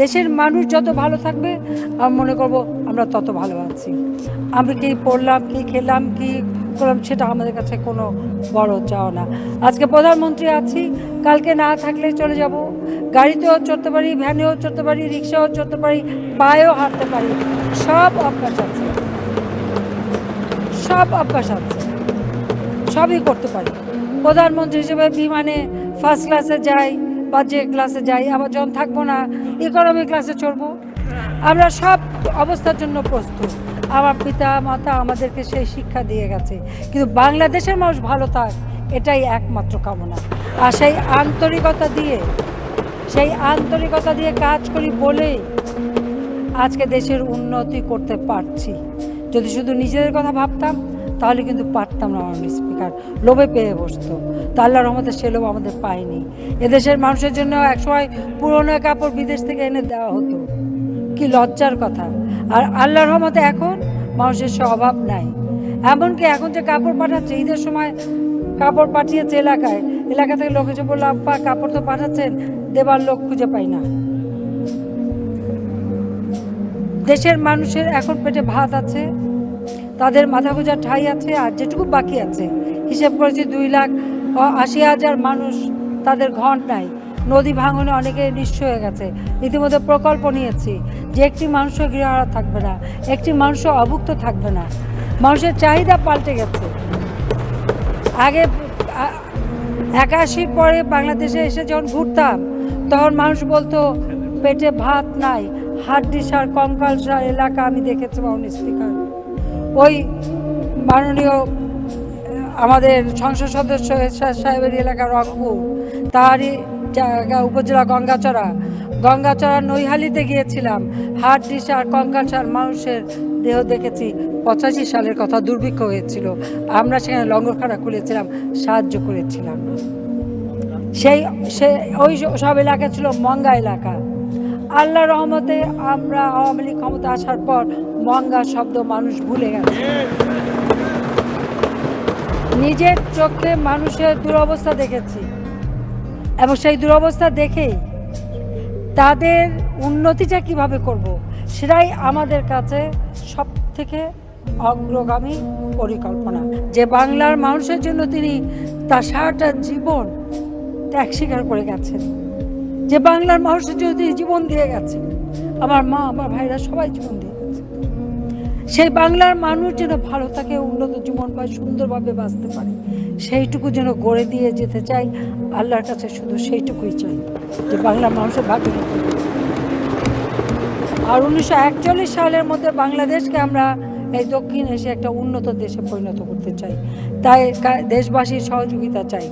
দেশের মানুষ যত ভালো থাকবে আমি মনে করব আমরা তত ভালো আছি। আমি কি পড়লাম, কি খেলাম, কি করলাম সেটা আমাদের কাছে কোনো বড় চাও না। আজকে প্রধানমন্ত্রী আছি, কালকে না থাকলে চলে যাব। গাড়িতেও চড়তে পারি, ভ্যানেও চড়তে পারি, রিক্সাও চড়তে পারি, পায়েও হাঁটতে পারি, সব অভ্যাস আছে, সব অভ্যাস আছে, সবই করতে পারি। প্রধানমন্ত্রী হিসেবে বিমানে ফার্স্ট ক্লাসে যাই বা যে ক্লাসে যাই, আবার যখন থাকবো না ইকোনমি ক্লাসে চড়বো। আমরা সব অবস্থার জন্য প্রস্তুত। আমার পিতা মাতা আমাদেরকে সেই শিক্ষা দিয়ে গেছে। কিন্তু বাংলাদেশের মানুষ ভালো থাক, এটাই একমাত্র কামনা। আর সেই আন্তরিকতা দিয়ে কাজ করি বলেই আজকে দেশের উন্নতি করতে পারছি। যদি শুধু নিজেদের কথা ভাবতাম তাহলে কিন্তু পারতাম না। মাননীয় স্পিকার লোভে পেয়ে বসতো, তা আল্লাহর রহমতে সে লোভ আমাদের পাইনি। এদেশের মানুষের জন্য একসময় পুরনো কাপড় বিদেশ থেকে এনে দেওয়া হতো, কি লজ্জার কথা। আর আল্লাহর রহমতে এখন মানুষের সে অভাব নাই। এমনকি এখন যে কাপড় পাঠাচ্ছে, ঈদের সময় কাপড় পাঠিয়েছে এলাকা থেকে লোক এসে বললো, আব্বা কাপড় তো পাঠাচ্ছেন, দেবার লোক খুঁজে পাই না। দেশের মানুষের এখন পেটে ভাত আছে, তাদের মাথা গোঁজার ঠাঁই আছে। আর যেটুকু বাকি আছে হিসেব করেছি 2,80,000 মানুষ তাদের ঘর নাই। নদী ভাঙনে অনেকে নিঃস্ব হয়ে গেছে। ইতিমধ্যে প্রকল্প নিয়েছি যে একটি মানুষও গৃহহারা থাকবে না, একটি মানুষও অভুক্ত থাকবে না। মানুষের চাহিদা পাল্টে গেছে। আগে 81 পরে বাংলাদেশে এসে যখন ঘুরতাম তখন মানুষ বলতো পেটে ভাত নাই, হাড্ডিসার কঙ্কালসার এলাকা আমি দেখেছি। মাননীয় স্পিকার, ওই মাননীয় আমাদের সংসদ সদস্য এরশাদ সাহেবের এলাকা রংপুর, তারই জায়গা উপজেলা গঙ্গাচড়া নৈহালিতে গিয়েছিলাম। হাড্ডিসার কঙ্কালসার মানুষের দেহ দেখেছি। 85 সালের কথা, দুর্ভিক্ষ হয়েছিল, আমরা সেখানে লঙ্গরখানা খুলেছিলাম, সাহায্য করেছিলাম। ওই সব এলাকা ছিল মঙ্গা এলাকা। আল্লাহ রহমতে আমরা আওয়ামী লীগ ক্ষমতা আসার পর মঙ্গা শব্দ মানুষ ভুলে গেছে। নিজের চোখে মানুষের দুরবস্থা দেখেছি এবং সেই দুরবস্থা দেখেই তাদের উন্নতিটা কিভাবে করব সেটাই আমাদের কাছে সব থেকে অগ্রগামী পরিকল্পনা। যে বাংলার মানুষের জন্য তিনি তার সারাটা জীবন ত্যাগ স্বীকার করে গেছেন, যে বাংলার মানুষের জন্য তিনি জীবন দিয়ে গেছেন, আমার মা আমার ভাইরা সবাই জীবন দিয়ে গেছে। সেই বাংলার মানুষ যেন ভালো থাকে, উন্নত জীবন পায়, সুন্দরভাবে বাঁচতে পারে, সেইটুকু যেন গড়ে দিয়ে যেতে চাই। আল্লাহর কাছে শুধু সেইটুকুই চাই যে বাংলার মানুষের ভাগ্য। আর 1941 সালের মধ্যে বাংলাদেশকে আমরা এই দক্ষিণ এশিয়া একটা উন্নত দেশে পরিণত করতে চাই। তাই দেশবাসীর সহযোগিতা চাই।